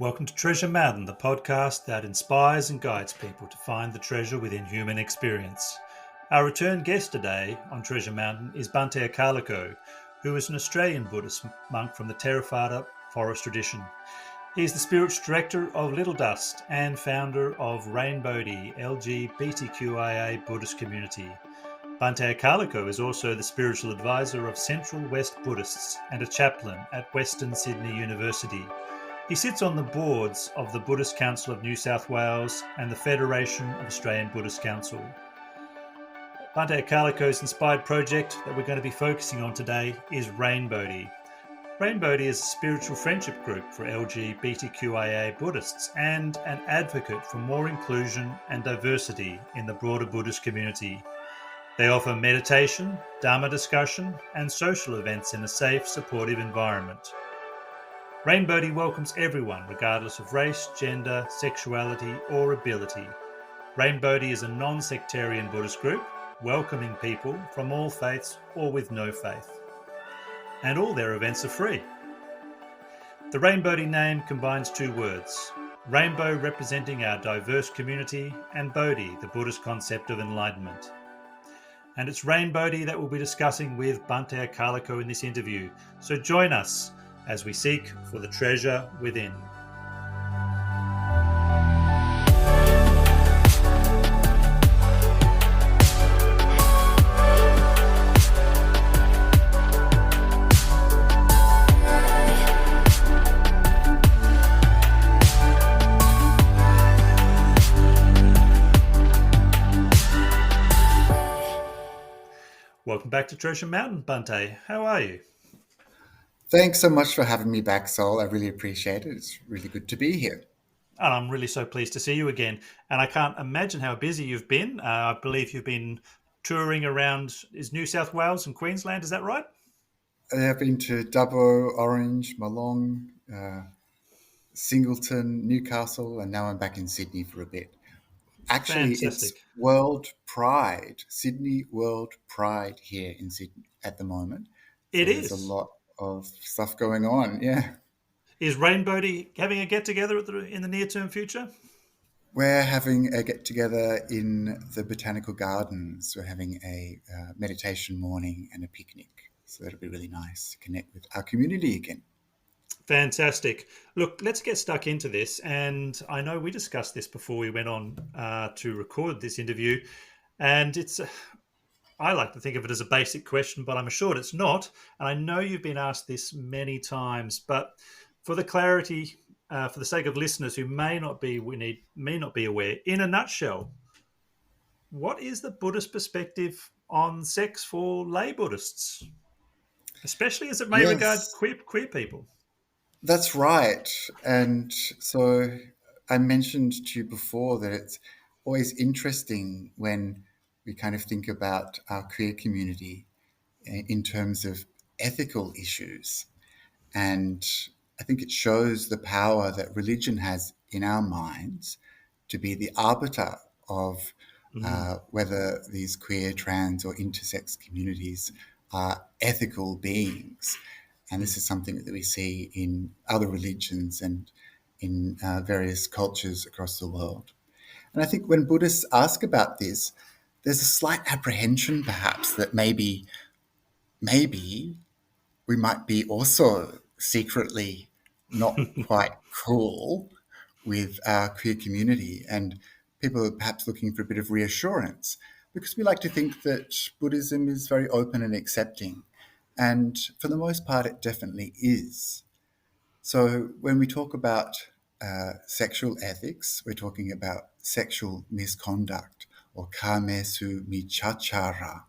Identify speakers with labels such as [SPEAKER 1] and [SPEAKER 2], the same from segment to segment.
[SPEAKER 1] Welcome to Treasure Mountain, the podcast that inspires and guides people to find the treasure within human experience. Our return guest today on Treasure Mountain is Bhante Akaliko, who is an Australian Buddhist monk from the Theravada forest tradition. He is the spiritual director of Little Dust and founder of Rainbodhi LGBTQIA Buddhist Community. Bhante Akaliko is also the spiritual advisor of Central West Buddhists and a chaplain at Western Sydney University. He sits on the boards of the Buddhist Council of New South Wales and the Federation of Australian Buddhist Council. Bhante Akāliko's inspired project that we're going to be focusing on today is Rainbodhi. Rainbodhi is a spiritual friendship group for LGBTQIA Buddhists and an advocate for more inclusion and diversity in the broader Buddhist community. They offer meditation, Dhamma discussion, and social events in a safe, supportive environment. Rainbodhi welcomes everyone, regardless of race, gender, sexuality, or ability. Rainbodhi is a non-sectarian Buddhist group, welcoming people from all faiths or with no faith. And all their events are free. The Rainbodhi name combines two words, rainbow representing our diverse community, and Bodhi, the Buddhist concept of enlightenment. And it's Rainbodhi that we'll be discussing with Bhante Akaliko in this interview. So join us as we seek for the treasure within. Welcome back to Treasure Mountain, Bhante. How are you?
[SPEAKER 2] Thanks so much for having me back, Sol. I really appreciate it. It's really good to be here.
[SPEAKER 1] And I'm really so pleased to see you again. And I can't imagine how busy you've been. I believe you've been touring around New South Wales and Queensland. Is that right?
[SPEAKER 2] I've been to Dubbo, Orange, Malong, Singleton, Newcastle, and now I'm back in Sydney for a bit. Actually,
[SPEAKER 1] Fantastic.
[SPEAKER 2] It's World Pride, Sydney World Pride here in Sydney at the moment.
[SPEAKER 1] So
[SPEAKER 2] there's a lot of stuff going on, yeah.
[SPEAKER 1] Is Rainbodhi having a get-together in the near-term future?
[SPEAKER 2] We're having a get-together in the Botanical Gardens. We're having a meditation morning and a picnic. So that'll be really nice to connect with our community again.
[SPEAKER 1] Fantastic. Look, let's get stuck into this. And I know we discussed this before we went on to record this interview. And I like to think of it as a basic question, but I'm assured it's not. And I know you've been asked this many times, but for the clarity, for the sake of listeners who may not be aware, in a nutshell, what is the Buddhist perspective on sex for lay Buddhists, especially as it may regard queer people?
[SPEAKER 2] That's right. And so I mentioned to you before that it's always interesting when we kind of think about our queer community in terms of ethical issues. And I think it shows the power that religion has in our minds to be the arbiter of whether these queer, trans, or intersex communities are ethical beings. And this is something that we see in other religions and in various cultures across the world. And I think when Buddhists ask about this, there's a slight apprehension perhaps that maybe we might be also secretly not quite cool with our queer community, and people are perhaps looking for a bit of reassurance, because we like to think that Buddhism is very open and accepting, and for the most part it definitely is. So when we talk about sexual ethics, we're talking about sexual misconduct, or kamesu michachara,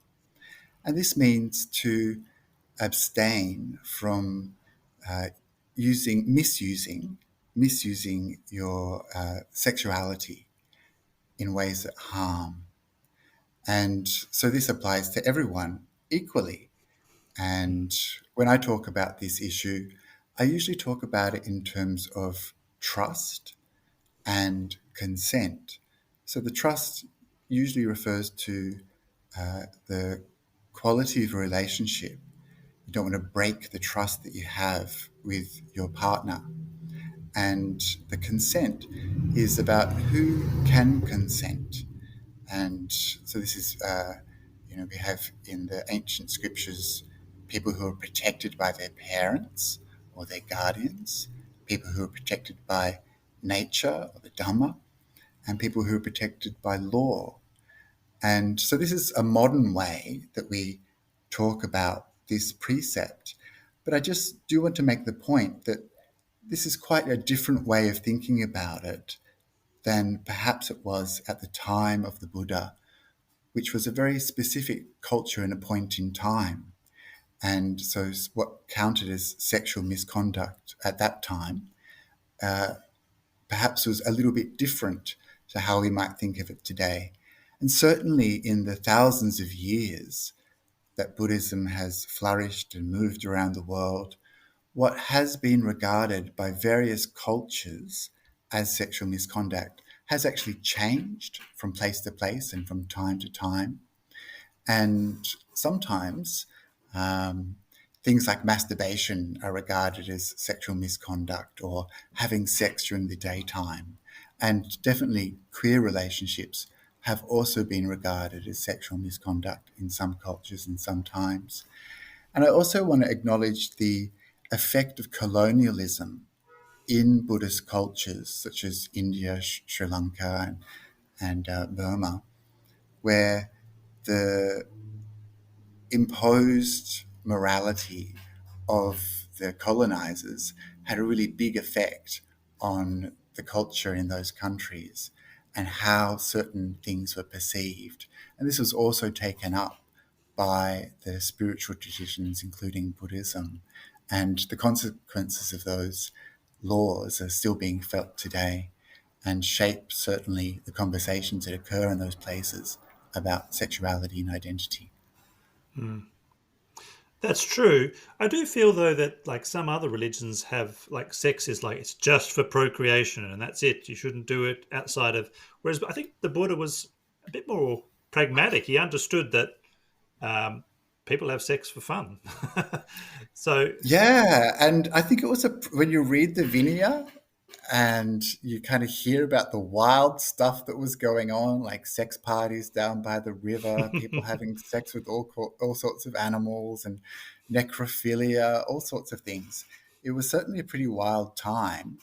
[SPEAKER 2] and this means to abstain from misusing your sexuality in ways that harm. And so this applies to everyone equally. And when I talk about this issue, I usually talk about it in terms of trust and consent. So the trust usually refers to the quality of a relationship. You don't want to break the trust that you have with your partner. and the consent is about who can consent. And so this is, we have in the ancient scriptures people who are protected by their parents or their guardians, people who are protected by nature or the Dhamma, and people who are protected by law. And so this is a modern way that we talk about this precept. But I just do want to make the point that this is quite a different way of thinking about it than perhaps it was at the time of the Buddha, which was a very specific culture and a point in time. And so what counted as sexual misconduct at that time perhaps was a little bit different to how we might think of it today. And certainly in the thousands of years that Buddhism has flourished and moved around the world, what has been regarded by various cultures as sexual misconduct has actually changed from place to place and from time to time. And sometimes things like masturbation are regarded as sexual misconduct, or having sex during the daytime. And definitely queer relationships have also been regarded as sexual misconduct in some cultures and sometimes. And I also want to acknowledge the effect of colonialism in Buddhist cultures such as India, Sri Lanka, and Burma, where the imposed morality of the colonizers had a really big effect on the culture in those countries and how certain things were perceived. And this was also taken up by the spiritual traditions, including Buddhism. And the consequences of those laws are still being felt today and shape certainly the conversations that occur in those places about sexuality and identity.
[SPEAKER 1] That's true. I do feel though that like some other religions have like sex is like it's just for procreation and that's it. You shouldn't do it outside of. Whereas I think the Buddha was a bit more pragmatic. He understood that people have sex for fun. So
[SPEAKER 2] Yeah, and I think it was when you read the Vinaya and you kind of hear about the wild stuff that was going on, like sex parties down by the river, people having sex with all sorts of animals and necrophilia, all sorts of things. It was certainly a pretty wild time,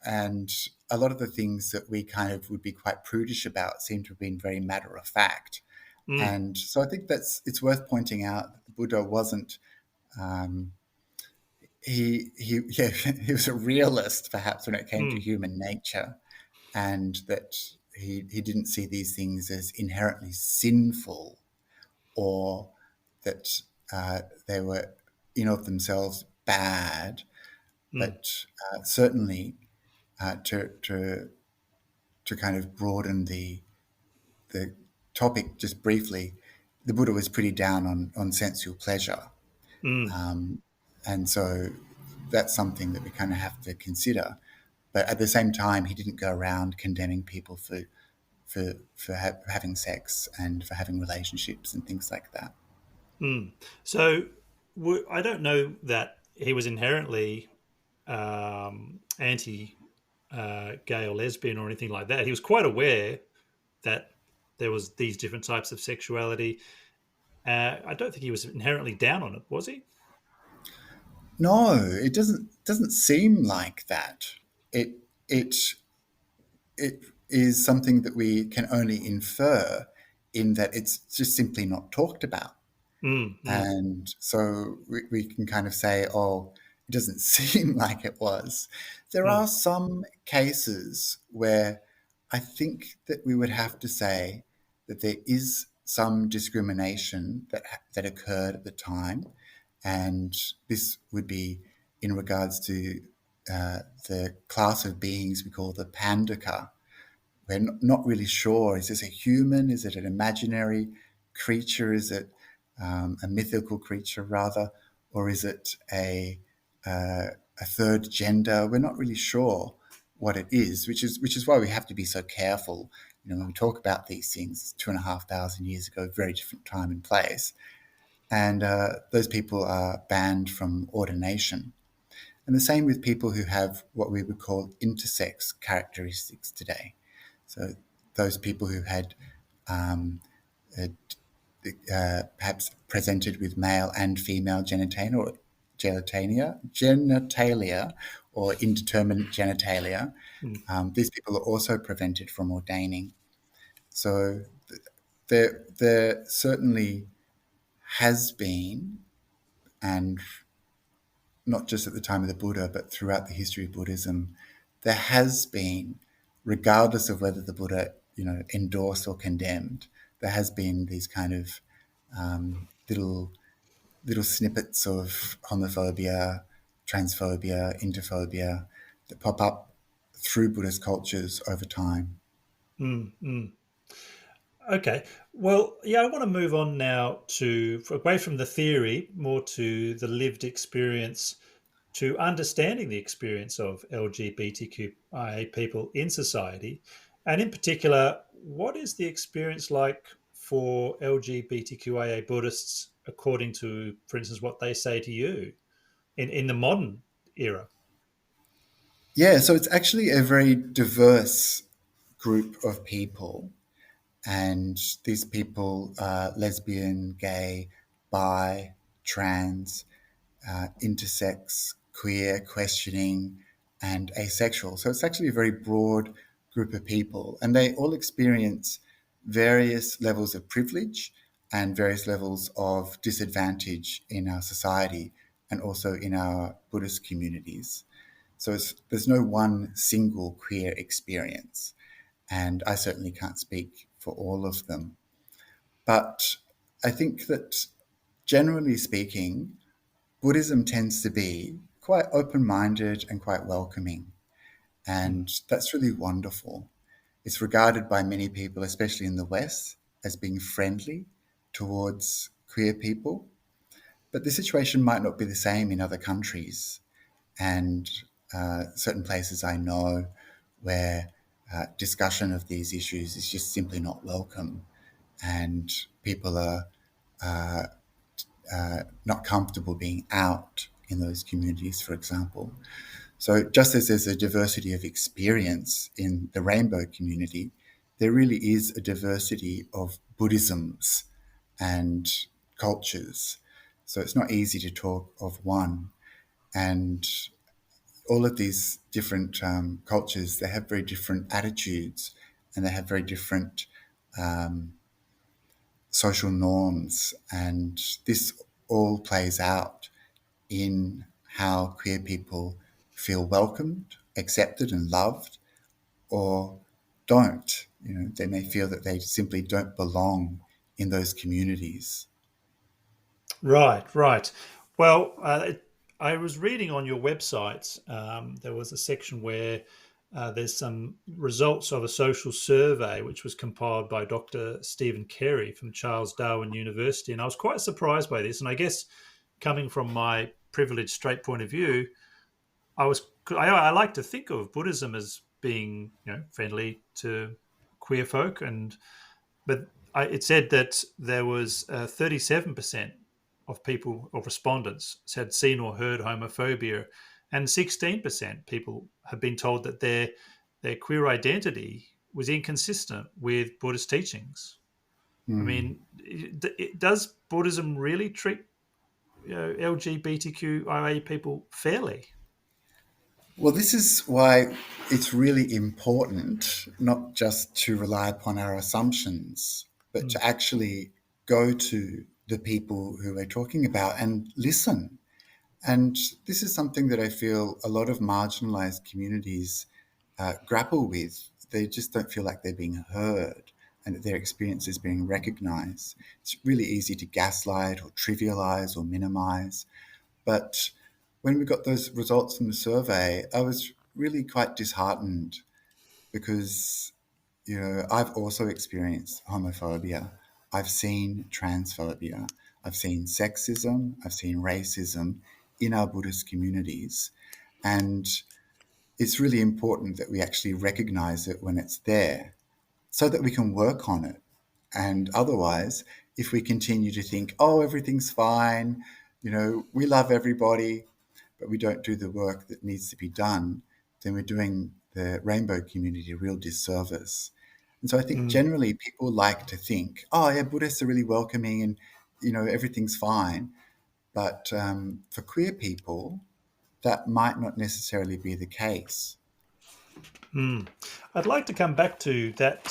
[SPEAKER 2] and a lot of the things that we kind of would be quite prudish about seem to have been very matter of fact.
[SPEAKER 1] mm,
[SPEAKER 2] And so I think it's worth pointing out that the Buddha wasn't um, yeah, he was a realist perhaps when it came to
[SPEAKER 1] mm,
[SPEAKER 2] human nature, and that he didn't see these things as inherently sinful, or that they were in of themselves bad,
[SPEAKER 1] mm,
[SPEAKER 2] but certainly to kind of broaden the topic just briefly, the Buddha was pretty down on sensual pleasure.
[SPEAKER 1] mm.
[SPEAKER 2] And so that's something that we kind of have to consider. But at the same time, he didn't go around condemning people for having sex and for having relationships and things like that.
[SPEAKER 1] Mm. So I don't know that he was inherently anti gay or lesbian or anything like that. He was quite aware that there was these different types of sexuality. I don't think he was inherently down on it, was he?
[SPEAKER 2] No, it doesn't seem like that. It it it is something that we can only infer in that it's just simply not talked about.
[SPEAKER 1] Mm, mm,
[SPEAKER 2] And so we can kind of say, oh, it doesn't seem like it was. There
[SPEAKER 1] mm,
[SPEAKER 2] are some cases where I think that we would have to say that there is some discrimination that occurred at the time. And this would be in regards to the class of beings we call the Pandaka. We're not really sure. Is this a human? Is it an imaginary creature? Is it a mythical creature, rather? Or is it a third gender? We're not really sure what it is, which is why we have to be so careful. When we talk about these things, 2,500 years ago, very different time and place. And those people are banned from ordination. And the same with people who have what we would call intersex characteristics today. So those people who had perhaps presented with male and female genitalia or indeterminate genitalia, these people are also prevented from ordaining. So there certainly has been, and not just at the time of the Buddha, but throughout the history of Buddhism, there has been, regardless of whether the Buddha, endorsed or condemned, there has been these kind of little snippets of homophobia, transphobia, interphobia that pop up through Buddhist cultures over time.
[SPEAKER 1] Okay. Well, yeah, I want to move on now away from the theory, more to the lived experience, to understanding the experience of LGBTQIA people in society. And in particular, what is the experience like for LGBTQIA Buddhists according to, for instance, what they say to you in the modern era?
[SPEAKER 2] Yeah, so it's actually a very diverse group of people. And these people are lesbian, gay, bi, trans, intersex, queer, questioning, and asexual. So it's actually a very broad group of people, and they all experience various levels of privilege and various levels of disadvantage in our society and also in our Buddhist communities. So there's no one single queer experience, and I certainly can't speak for all of them. But I think that generally speaking, Buddhism tends to be quite open minded and quite welcoming. And that's really wonderful. It's regarded by many people, especially in the West, as being friendly towards queer people. But the situation might not be the same in other countries. And certain places I know where discussion of these issues is just simply not welcome. And people are not comfortable being out in those communities, for example. So just as there's a diversity of experience in the rainbow community, there really is a diversity of Buddhisms and cultures. So it's not easy to talk of one. And all of these different cultures, they have very different attitudes and they have very different social norms. And this all plays out in how queer people feel welcomed, accepted, and loved, or don't. They may feel that they simply don't belong in those communities.
[SPEAKER 1] Right, right. Well, I was reading on your website, there was a section where there's some results of a social survey which was compiled by Dr. Stephen Carey from Charles Darwin University. And I was quite surprised by this. And I guess coming from my privileged straight point of view, I like to think of Buddhism as being friendly to queer folk, it said that there was 37% of people or respondents had seen or heard homophobia, and 16% people have been told that their queer identity was inconsistent with Buddhist teachings. I
[SPEAKER 2] Hmm.
[SPEAKER 1] mean, does Buddhism really treat LGBTQIA people fairly?
[SPEAKER 2] Well, this is why it's really important not just to rely upon our assumptions, but
[SPEAKER 1] Mm,
[SPEAKER 2] to actually go to the people who we're talking about and listen. And this is something that I feel a lot of marginalized communities grapple with. They just don't feel like they're being heard and that their experience is being recognized. It's really easy to gaslight or trivialize or minimize. But when we got those results from the survey, I was really quite disheartened because, I've also experienced homophobia. I've seen transphobia. I've seen sexism. I've seen racism in our Buddhist communities. And it's really important that we actually recognize it when it's there so that we can work on it. And otherwise, if we continue to think, oh, everything's fine, we love everybody, but we don't do the work that needs to be done, then we're doing the rainbow community a real disservice. And so I think
[SPEAKER 1] Mm.
[SPEAKER 2] generally people like to think, oh yeah, Buddhists are really welcoming and everything's fine. But for queer people, that might not necessarily be the case.
[SPEAKER 1] Mm. I'd like to come back to that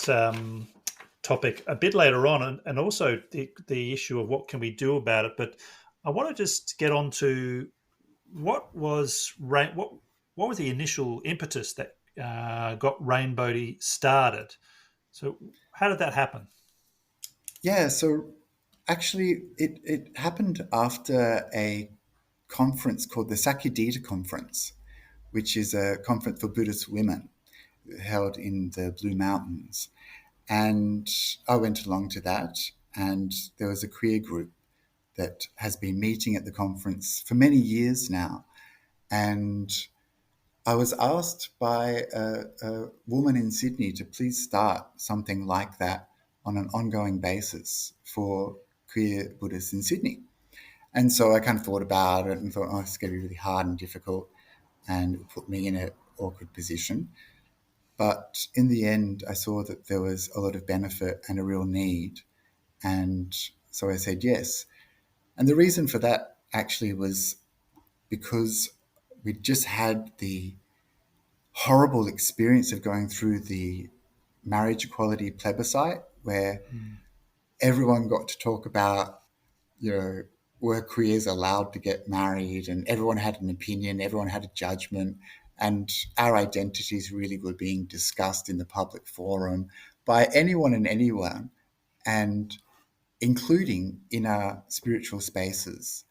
[SPEAKER 1] topic a bit later on, and also the issue of what can we do about it. But I want to just get on to what was the initial impetus that got Rainbodhi started. So how did that happen?
[SPEAKER 2] Yeah, so actually it happened after a conference called the Sakyadhita Conference, which is a conference for Buddhist women held in the Blue Mountains. And I went along to that, and there was a queer group that has been meeting at the conference for many years now. And I was asked by a woman in Sydney to please start something like that on an ongoing basis for queer Buddhists in Sydney. And so I kind of thought about it and thought, oh, it's going to be really hard and difficult and put me in an awkward position. But in the end, I saw that there was a lot of benefit and a real need. And so I said yes. And the reason for that actually was because we just had the horrible experience of going through the marriage equality plebiscite where
[SPEAKER 1] Mm.
[SPEAKER 2] everyone got to talk about, were queers allowed to get married, and everyone had an opinion, everyone had a judgment, and our identities really were being discussed in the public forum by anyone and anyone, and including in our spiritual spaces.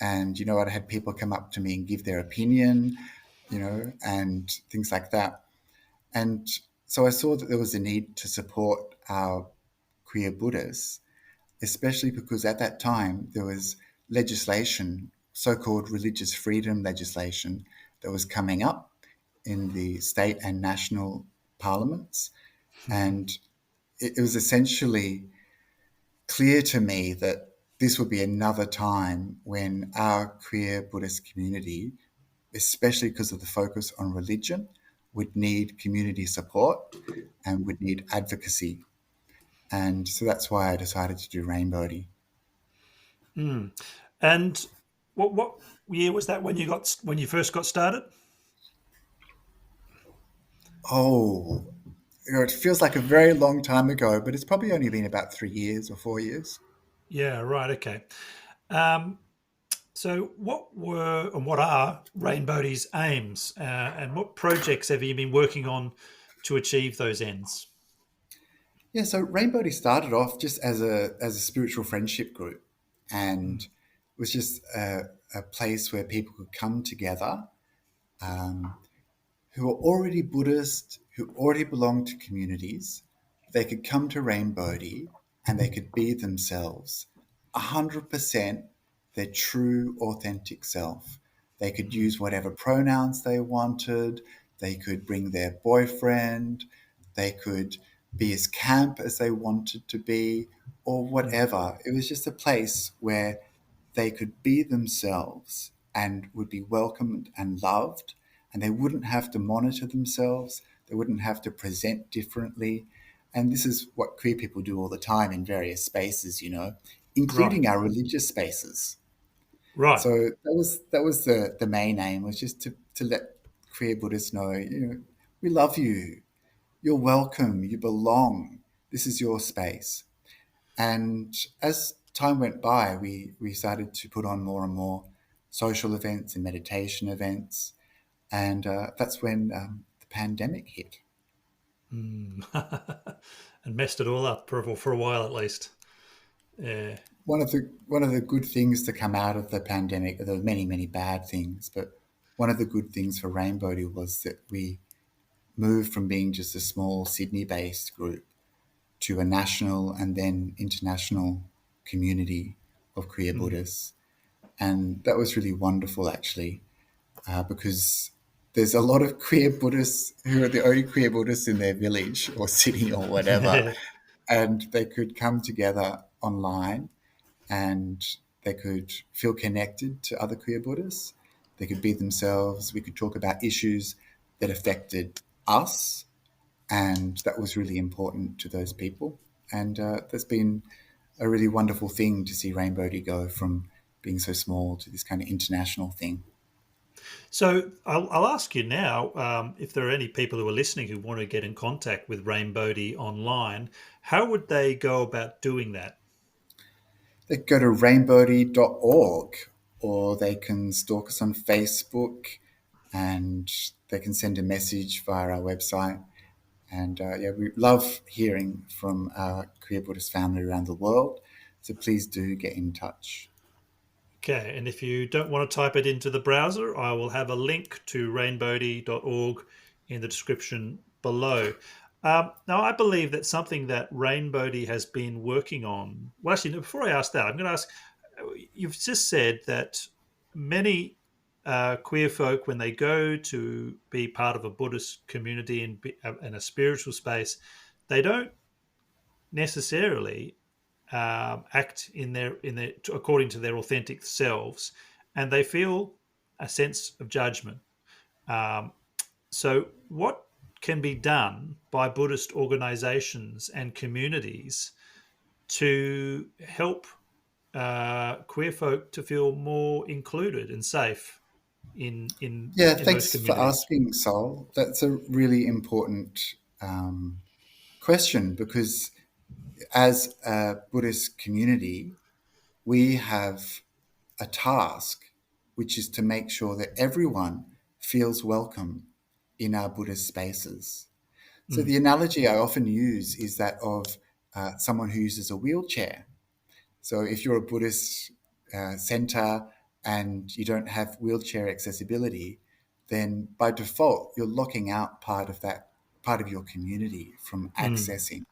[SPEAKER 2] And, I had people come up to me and give their opinion, and things like that. And so I saw that there was a need to support our queer Buddhists, especially because at that time there was legislation, so-called religious freedom legislation, that was coming up in the state and national parliaments. And it was essentially clear to me that this would be another time when our queer Buddhist community, especially because of the focus on religion, would need community support and would need advocacy. And so that's why I decided to do Rainbodhi.
[SPEAKER 1] Mm. And what year was that when you first got started?
[SPEAKER 2] Oh, it feels like a very long time ago, but it's probably only been about 3 years or 4 years.
[SPEAKER 1] Yeah, right. Okay. Um, so, what were and what are Rainbow's aims, and what projects have you been working on to achieve those ends?
[SPEAKER 2] Yeah, so Rainbodhi started off just as a spiritual friendship group, and
[SPEAKER 1] Mm.
[SPEAKER 2] it was just a place where people could come together, um, who were already Buddhist, who already belonged to communities. They could come to Rainbodhi and they could be themselves, 100% their true, authentic self. They could
[SPEAKER 1] Mm.
[SPEAKER 2] use whatever pronouns they wanted. They could bring their boyfriend. They could be as camp as they wanted to be, or
[SPEAKER 1] Mm.
[SPEAKER 2] whatever. It was just a place where they could be themselves and would be welcomed and loved, and they wouldn't have to monitor themselves. They wouldn't have to present differently. And this is what queer people do all the time in various spaces,
[SPEAKER 1] Right.
[SPEAKER 2] including our religious spaces.
[SPEAKER 1] Right.
[SPEAKER 2] So that was the main aim, was just to let queer Buddhists know, we love you. You're welcome. You belong. This is your space. And as time went by, we started to put on more and more social events and meditation events. And that's when the pandemic hit.
[SPEAKER 1] Mm. And messed it all up for a while at least. Yeah.
[SPEAKER 2] One of the good things to come out of the pandemic, there were many, many bad things, but one of the good things for Rainbodhi was that we moved from being just a small Sydney-based group to a national and then international community of queer
[SPEAKER 1] Mm.
[SPEAKER 2] Buddhists. And that was really wonderful, actually, because there's a lot of queer Buddhists who are the only queer Buddhists in their village or city or whatever, and they could come together online and they could feel connected to other queer Buddhists. They could be themselves. We could talk about issues that affected us, and that was really important to those people. And that's been a really wonderful thing to see Rainbodhi go from being so small to this kind of international thing.
[SPEAKER 1] So I'll ask you now, if there are any people who are listening who want to get in contact with Rainbodhi online, how would they go about doing that?
[SPEAKER 2] They go to rainbodhi.org, or they can stalk us on Facebook, and they can send a message via our website. And yeah, we love hearing from our queer Buddhist family around the world. So please do get in touch.
[SPEAKER 1] Okay, and if you don't want to type it into the browser, I will have a link to rainbodhi.org in the description below. Now, I believe that something that Rainbodhi has been working on. Well, actually, no, before I ask that, I'm going to ask, you've just said that many queer folk, when they go to be part of a Buddhist community in a spiritual space, they don't necessarily act in their according to their authentic selves, and they feel a sense of judgment. Um, so, what can be done by Buddhist organisations and communities to help queer folk to feel more included and safe
[SPEAKER 2] Yeah,
[SPEAKER 1] in those
[SPEAKER 2] thanks for
[SPEAKER 1] communities?
[SPEAKER 2] asking, Sol. That's a really important um, question, because as a Buddhist community, we have a task, which is to make sure that everyone feels welcome in our Buddhist spaces. So
[SPEAKER 1] Mm,
[SPEAKER 2] the analogy I often use is that of someone who uses a wheelchair. So if you're a Buddhist center and you don't have wheelchair accessibility, then by default you're locking out part of your community from
[SPEAKER 1] mm,
[SPEAKER 2] accessing.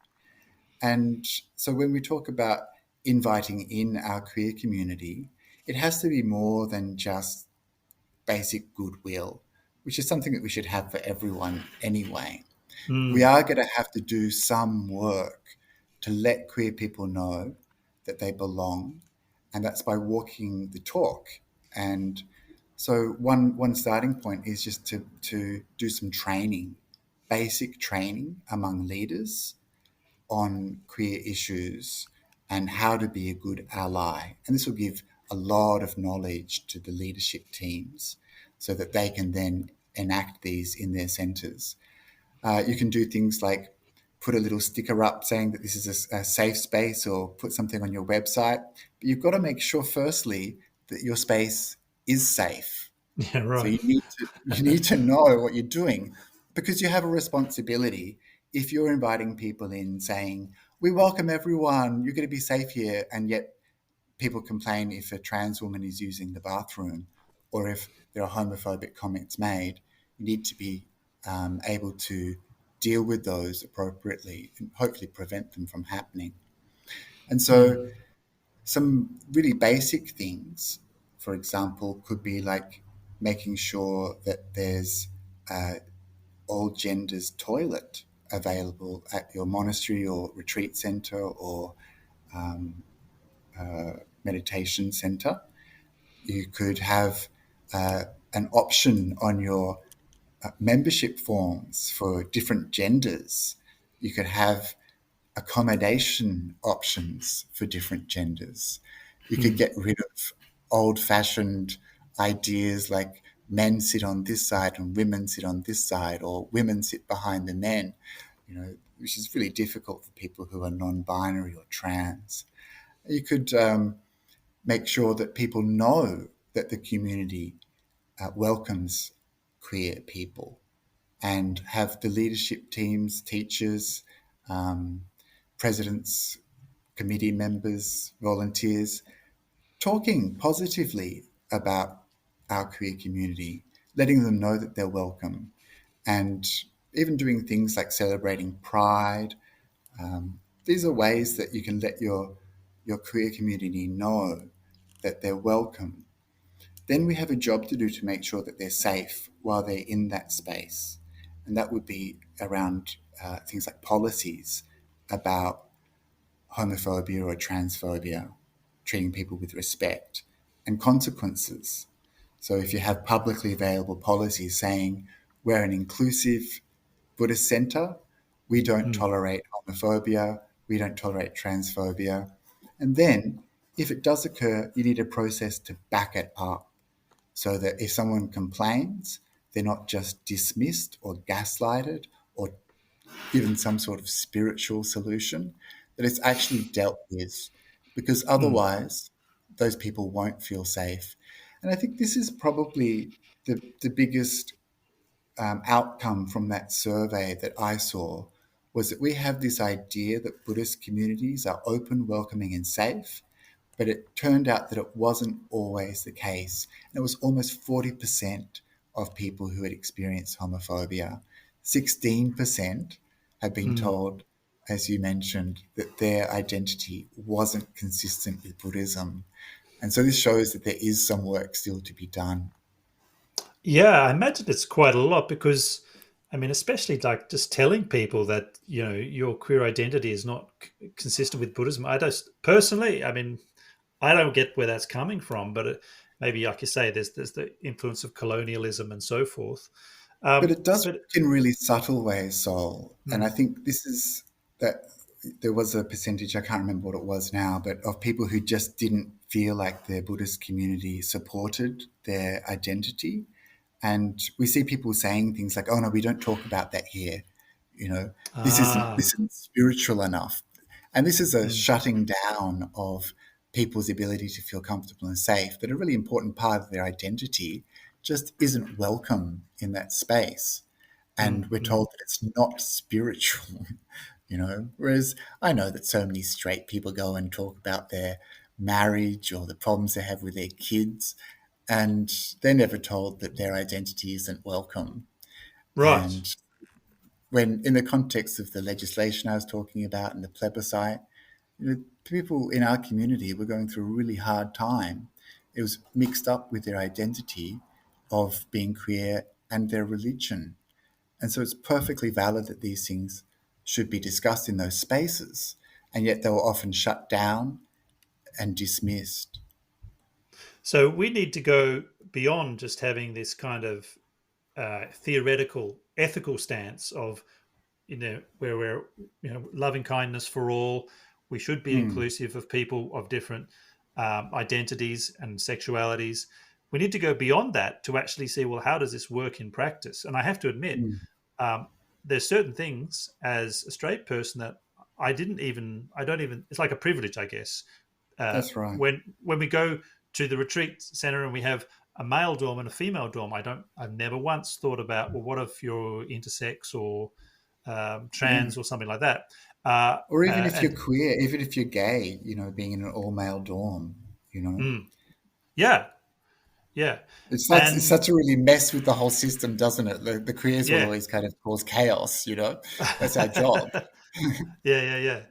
[SPEAKER 2] And so when we talk about inviting in our queer community, it has to be more than just basic goodwill, which is something that we should have for everyone anyway. We
[SPEAKER 1] mm,
[SPEAKER 2] are going to have to do some work to let queer people know that they belong, and that's by walking the talk. And so one starting point is just to do some training, basic training among leaders on queer issues and how to be a good ally. And this will give a lot of knowledge to the leadership teams so that they can then enact these in their centres. You can do things like put a little sticker up saying that this is a safe space, or put something on your website. But you've got to make sure, firstly, that your space is safe.
[SPEAKER 1] yeah,
[SPEAKER 2] So
[SPEAKER 1] right.
[SPEAKER 2] you need to know what you're doing, because you have a responsibility. If you're inviting people in saying, we welcome everyone, you're going to be safe here, and yet people complain if a trans woman is using the bathroom, or if there are homophobic comments made, you need to be able to deal with those appropriately and hopefully prevent them from happening. And so
[SPEAKER 1] Mm,
[SPEAKER 2] some really basic things, for example, could be like making sure that there's all genders toilet available at your monastery or retreat center or meditation center. You could have an option on your membership forms for different genders. You could have accommodation options for different genders. You could
[SPEAKER 1] mm,
[SPEAKER 2] get rid of old fashioned ideas like men sit on this side and women sit on this side, or women sit behind the men, which is really difficult for people who are non binary or trans. You could make sure that people know that the community welcomes queer people, and have the leadership teams, teachers, um, presidents, committee members, volunteers talking positively about our queer community, letting them know that they're welcome, and even doing things like celebrating Pride. These are ways that you can let your queer community know that they're welcome. Then we have a job to do to make sure that they're safe while they're in that space. And that would be around things like policies about homophobia or transphobia, treating people with respect, and consequences. So if you have publicly available policies saying we're an inclusive Buddhist centre, we don't
[SPEAKER 1] Mm,
[SPEAKER 2] tolerate homophobia, we don't tolerate transphobia. And then if it does occur, you need a process to back it up so that if someone complains, they're not just dismissed or gaslighted or given some sort of spiritual solution, that it's actually dealt with, because
[SPEAKER 1] mm,
[SPEAKER 2] otherwise those people won't feel safe. And I think this is probably the biggest outcome from that survey that I saw, was that we have this idea that Buddhist communities are open, welcoming, and safe, but it turned out that it wasn't always the case. And it was almost 40% of people who had experienced homophobia. 16% had been
[SPEAKER 1] mm.
[SPEAKER 2] told, as you mentioned, that their identity wasn't consistent with Buddhism. And so this shows that there is some work still to be done.
[SPEAKER 1] Yeah, I imagine it's quite a lot because, I mean, especially like just telling people that your queer identity is not consistent with Buddhism. I just personally, I mean, I don't get where that's coming from, but maybe, like you say, there's the influence of colonialism and so forth.
[SPEAKER 2] But it does
[SPEAKER 1] But
[SPEAKER 2] work in really subtle ways, Sol. And I
[SPEAKER 1] mm,
[SPEAKER 2] think this is that there was a percentage, I can't remember what it was now, but of people who just didn't feel like their Buddhist community supported their identity. And we see people saying things like, oh no, we don't talk about that here. You know, this
[SPEAKER 1] ah,
[SPEAKER 2] isn't spiritual enough. And this is a
[SPEAKER 1] mm,
[SPEAKER 2] shutting down of people's ability to feel comfortable and safe, that a really important part of their identity just isn't welcome in that space. And
[SPEAKER 1] mm,
[SPEAKER 2] we're
[SPEAKER 1] mm.
[SPEAKER 2] told that it's not spiritual, Whereas I know that so many straight people go and talk about their marriage or the problems they have with their kids, and they're never told that their identity isn't welcome.
[SPEAKER 1] Right.
[SPEAKER 2] And when, in the context of the legislation I was talking about and the plebiscite, people in our community were going through a really hard time. It was mixed up with their identity of being queer and their religion. And so it's perfectly valid that these things should be discussed in those spaces, and yet they were often shut down and dismissed.
[SPEAKER 1] So we need to go beyond just having this kind of theoretical, ethical stance of where we're loving kindness for all. We should be
[SPEAKER 2] Mm,
[SPEAKER 1] inclusive of people of different identities and sexualities. We need to go beyond that to actually see, well, how does this work in practice? And I have to admit,
[SPEAKER 2] mm,
[SPEAKER 1] um, there's certain things as a straight person that I don't even, it's like a privilege, I guess.
[SPEAKER 2] that's right.
[SPEAKER 1] When we go to the retreat center and we have a male dorm and a female dorm, I've never once thought about, well, what if you're intersex or
[SPEAKER 2] Yeah.
[SPEAKER 1] trans or something like that?
[SPEAKER 2] Or even if you're
[SPEAKER 1] And
[SPEAKER 2] queer, even if you're gay, being in an all male dorm, you know.
[SPEAKER 1] mm, yeah, yeah,
[SPEAKER 2] It's
[SPEAKER 1] and
[SPEAKER 2] such a really mess with the whole system, doesn't it? The queers will
[SPEAKER 1] yeah.
[SPEAKER 2] always kind of cause chaos. That's our job.
[SPEAKER 1] Yeah.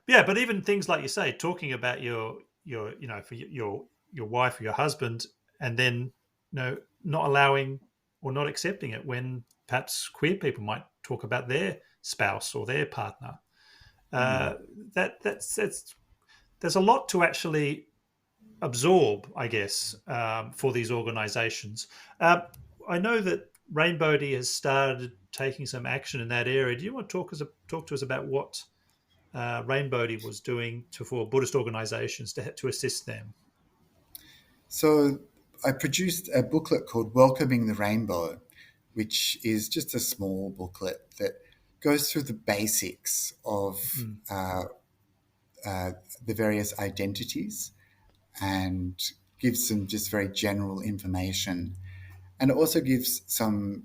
[SPEAKER 1] Yeah, but even things like you say, talking about your for your wife or your husband, and then not allowing or not accepting it when perhaps queer people might talk about their spouse or their partner.
[SPEAKER 2] Mm,
[SPEAKER 1] Uh, that's there's a lot to actually absorb, I guess, for these organisations. I know that Rainbodhi has started taking some action in that area. Do you want to talk to us about what Rainbodhi was doing for Buddhist organisations to assist them?
[SPEAKER 2] So I produced a booklet called Welcoming the Rainbow, which is just a small booklet that goes through the basics of
[SPEAKER 1] Mm,
[SPEAKER 2] the various identities and gives some just very general information. And it also gives some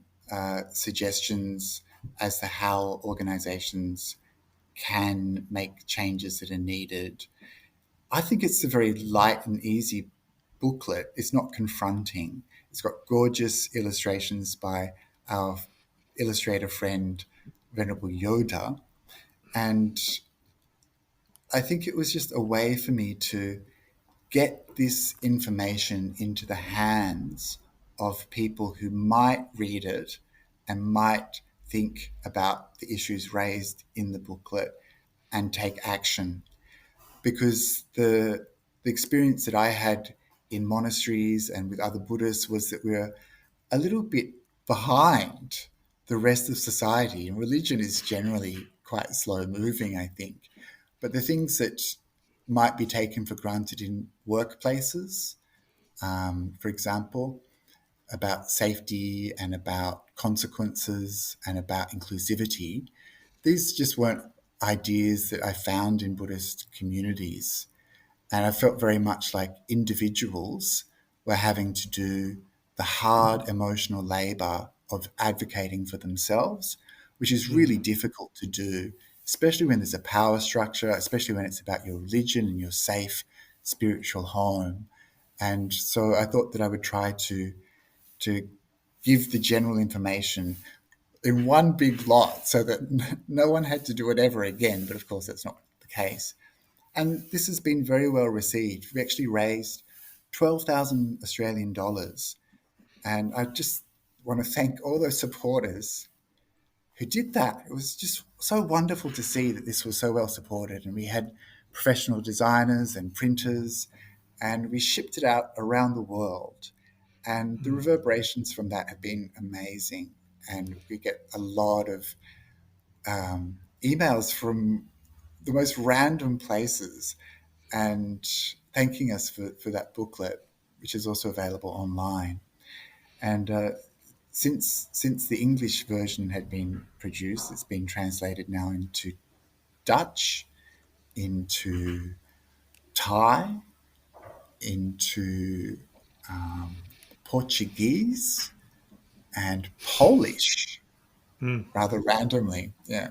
[SPEAKER 2] suggestions as to how organizations can make changes that are needed. I think it's a very light and easy booklet. It's not confronting. It's got gorgeous illustrations by our illustrator friend, Venerable Yoda. And I think it was just a way for me to get this information into the hands of people who might read it and might think about the issues raised in the booklet and take action. Because the experience that I had in monasteries and with other Buddhists was that we're a little bit behind the rest of society. And religion is generally quite slow moving, I think. But the things that might be taken for granted in workplaces, for example, about safety and about consequences and about inclusivity, these just weren't ideas that I found in Buddhist communities. And I felt very much like individuals were having to do the hard emotional labor of advocating for themselves, which is really difficult to do, especially when there's a power structure, especially when it's about your religion and your safe spiritual home. And so I thought that I would try to give the general information in one big lot so that no one had to do it ever again. But of course, that's not the case. And this has been very well received. We actually raised 12,000 Australian dollars. And I just want to thank all those supporters who did that. It was just so wonderful to see that this was so well supported. And we had professional designers and printers, and we shipped it out around the world. And the reverberations from that have been amazing. And we get a lot of emails from the most random places and thanking us for that booklet, which is also available online. And since the English version had been produced, it's been translated now into Dutch, into Thai, into Portuguese, and Polish, rather randomly. Yeah.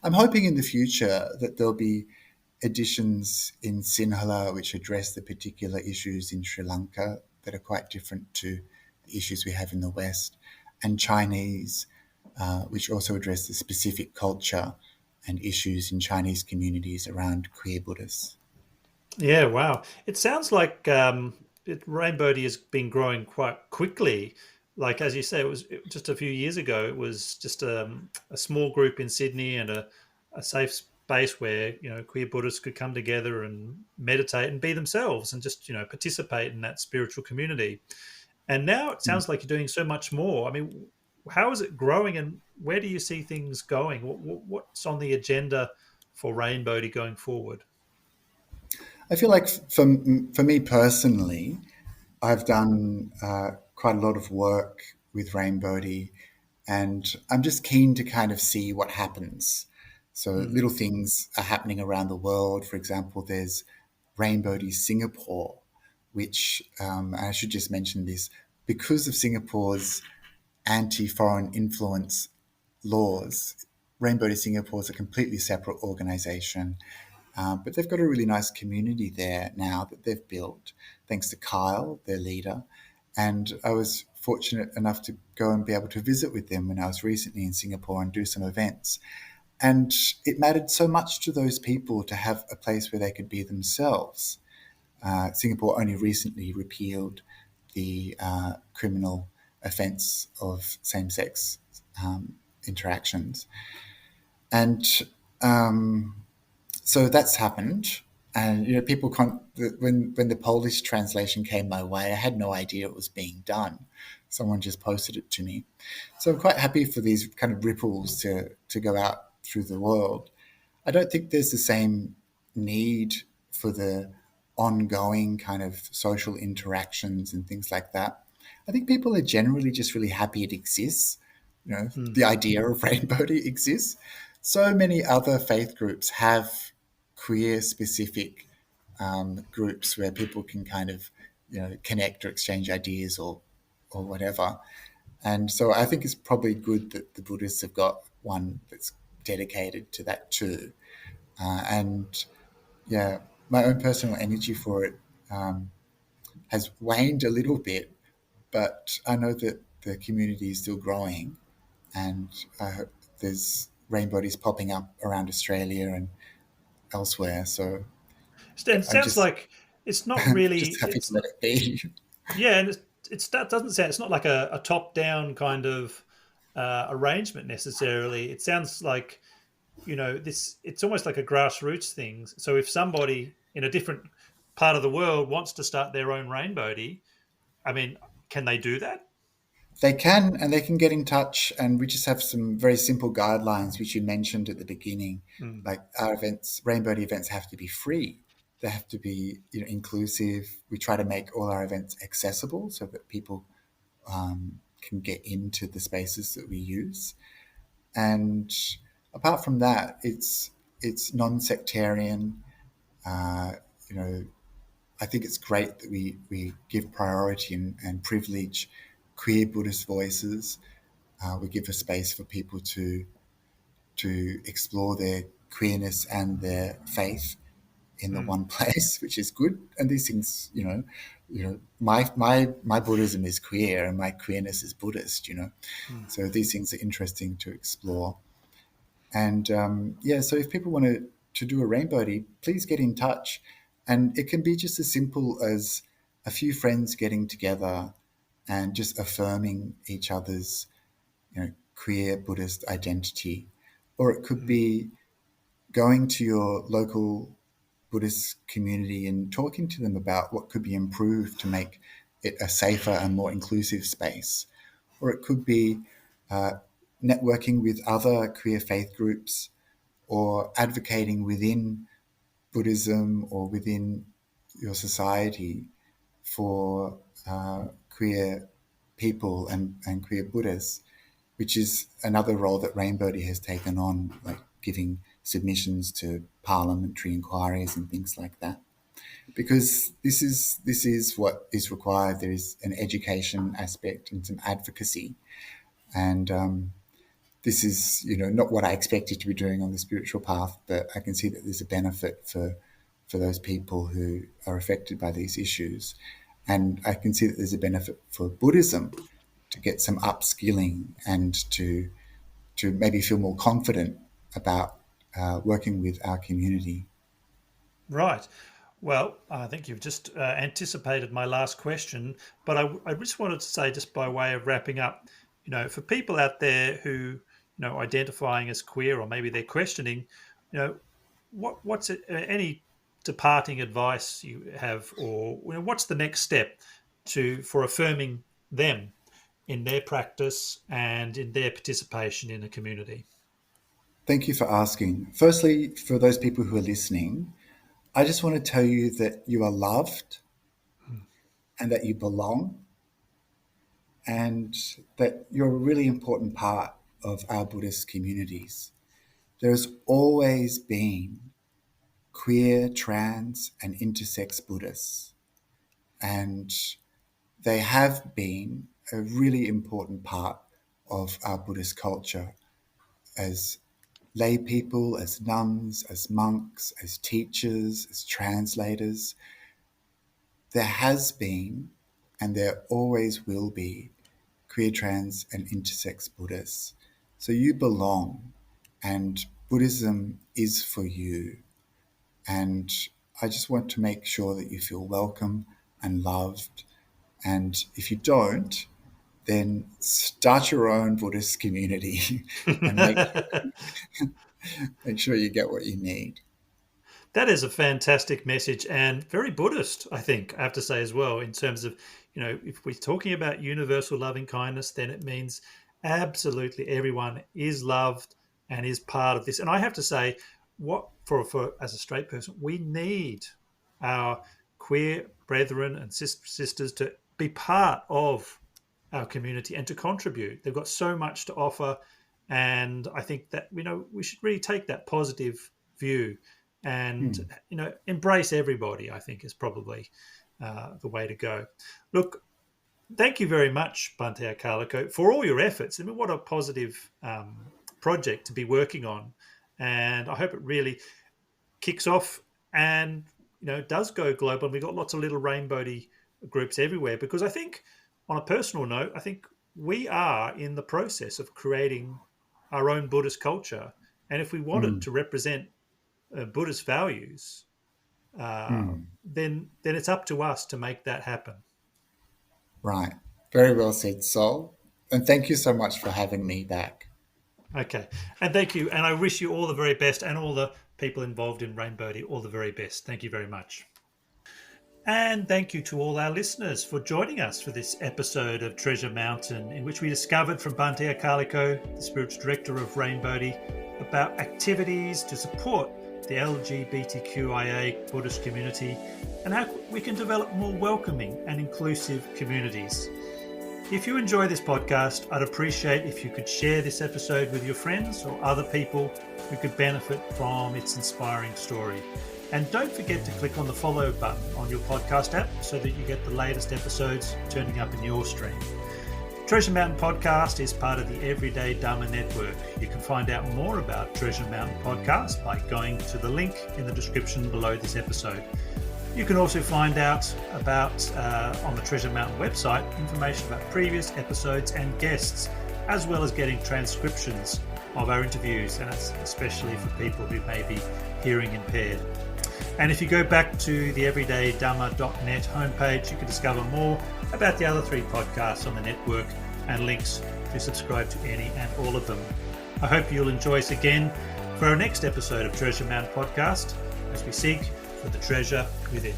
[SPEAKER 2] I'm hoping in the future that there'll be editions in Sinhala which address the particular issues in Sri Lanka that are quite different to the issues we have in the West, and Chinese, which also address the specific culture and issues in Chinese communities around queer Buddhists.
[SPEAKER 1] Yeah, wow. It sounds like Rainbodhi has been growing quite quickly. Like as you say, just a few years ago. It was just a small group in Sydney and a safe space where queer Buddhists could come together and meditate and be themselves and just participate in that spiritual community. And now it sounds like you're doing so much more. I mean, how is it growing, and where do you see things going? What's on the agenda for Rainbodhi going forward?
[SPEAKER 2] I feel like for me personally, I've done quite a lot of work with Rainbodhi, and I'm just keen to kind of see what happens. So little things are happening around the world. For example, there's Rainbodhi Singapore, which I should just mention this because of Singapore's anti-foreign influence laws. Rainbodhi Singapore is a completely separate organisation, but they've got a really nice community there now that they've built, thanks to Kyle, their leader. And I was fortunate enough to go and be able to visit with them when I was recently in Singapore and do some events. And it mattered so much to those people to have a place where they could be themselves. Singapore only recently repealed the criminal offence of same-sex interactions. And so that's happened. And people when the Polish translation came my way, I had no idea it was being done. Someone just posted it to me. So I'm quite happy for these kind of ripples to go out through the world. I don't think there's the same need for the ongoing kind of social interactions and things like that. I think people are generally just really happy it exists. The idea of Rainbodhi exists. So many other faith groups have queer specific groups where people can kind of connect or exchange ideas or whatever. And so I think it's probably good that the Buddhists have got one that's dedicated to that too. And yeah, my own personal energy for it has waned a little bit, but I know that the community is still growing, and there's Rainbodhies popping up around Australia and elsewhere. So
[SPEAKER 1] And it
[SPEAKER 2] I'm
[SPEAKER 1] sounds
[SPEAKER 2] just
[SPEAKER 1] like it's not really.
[SPEAKER 2] just happy to let it be.
[SPEAKER 1] Yeah, and that doesn't sound. It's not like a top-down kind of arrangement necessarily. It sounds like this. It's almost like a grassroots thing. So if somebody in a different part of the world wants to start their own Rainbodhi, I mean, can they do that?
[SPEAKER 2] They can, and they can get in touch. And we just have some very simple guidelines, which you mentioned at the beginning.
[SPEAKER 1] Mm,
[SPEAKER 2] Like our events, Rainbow events have to be free. They have to be, inclusive. We try to make all our events accessible so that people can get into the spaces that we use. And apart from that, it's non-sectarian. Uh, you know, I think it's great that we give priority and privilege queer Buddhist voices. We give a space for people to explore their queerness and their faith in the
[SPEAKER 1] mm,
[SPEAKER 2] one place, which is good. And these things, my Buddhism is queer and my queerness is Buddhist.
[SPEAKER 1] mm.
[SPEAKER 2] So these things are interesting to explore. And so if people want to do a Rainbodhi, please get in touch. And it can be just as simple as a few friends getting together and just affirming each other's, queer Buddhist identity. Or it could
[SPEAKER 1] Mm.
[SPEAKER 2] be going to your local Buddhist community and talking to them about what could be improved to make it a safer and more inclusive space. Or it could be uh, networking with other queer faith groups or advocating within Buddhism or within your society for queer people and queer Buddhists, which is another role that Rainbodhi has taken on, like giving submissions to parliamentary inquiries and things like that. Because this is what is required. There is an education aspect and some advocacy, and this is not what I expected to be doing on the spiritual path, but I can see that there's a benefit for those people who are affected by these issues, and I can see that there's a benefit for Buddhism to get some upskilling and to maybe feel more confident about working with our community.
[SPEAKER 1] Right. Well, I think you've just anticipated my last question, but I just wanted to say, just by way of wrapping up, for people out there who, identifying as queer, or maybe they're questioning, what's it, any departing advice you have, or what's the next step for affirming them in their practice and in their participation in a community?
[SPEAKER 2] Thank you for asking. Firstly, for those people who are listening, I just want to tell you that you are loved and that you belong and that you're a really important part of our Buddhist communities. There's always been queer, trans, and intersex Buddhists, and they have been a really important part of our Buddhist culture as lay people, as nuns, as monks, as teachers, as translators. There has been, and there always will be, queer, trans, and intersex Buddhists. So you belong, and Buddhism is for you. And I just want to make sure that you feel welcome and loved. And if you don't, then start your own Buddhist community and make sure you get what you need.
[SPEAKER 1] That is a fantastic message and very Buddhist, I think, I have to say as well, in terms of, if we're talking about universal loving kindness, then it means absolutely everyone is loved and is part of this. And I have to say, what for as a straight person, we need our queer brethren and sisters to be part of our community and to contribute. They've got so much to offer. And I think that, we should really take that positive view and
[SPEAKER 2] Hmm.
[SPEAKER 1] embrace everybody. I think is probably the way to go. Look, thank you very much, Bhante Akāliko, for all your efforts. I mean, what a positive project to be working on, and I hope it really kicks off and does go global. And we've got lots of little Rainbodhi groups everywhere, because I think, on a personal note, I think we are in the process of creating our own Buddhist culture, and if we wanted
[SPEAKER 2] Hmm.
[SPEAKER 1] to represent Buddhist values,
[SPEAKER 2] Hmm.
[SPEAKER 1] then it's up to us to make that happen.
[SPEAKER 2] Right. Very well said, Sol. And thank you so much for having me back.
[SPEAKER 1] Okay, and thank you, and I wish you all the very best, and all the people involved in Rainbodhi all the very best. Thank you very much. And thank you to all our listeners for joining us for this episode of Treasure Mountain, in which we discovered from Bhante Akāliko, the spiritual director of Rainbodhi, about activities to support the LGBTQIA Buddhist community and how we can develop more welcoming and inclusive communities. If you enjoy this podcast, I'd appreciate if you could share this episode with your friends or other people who could benefit from its inspiring story. And don't forget to click on the follow button on your podcast app so that you get the latest episodes turning up in your stream. Treasure Mountain Podcast is part of the Everyday Dhamma Network. You can find out more about Treasure Mountain Podcast by going to the link in the description below this episode. You can also find out about, on the Treasure Mountain website, information about previous episodes and guests, as well as getting transcriptions of our interviews, and that's especially for people who may be hearing impaired. And if you go back to the everydaydhamma.net homepage, you can discover more about the other 3 podcasts on the network and links to subscribe to any and all of them. I hope you'll enjoy us again for our next episode of Treasure Mountain Podcast as we seek for the treasure within.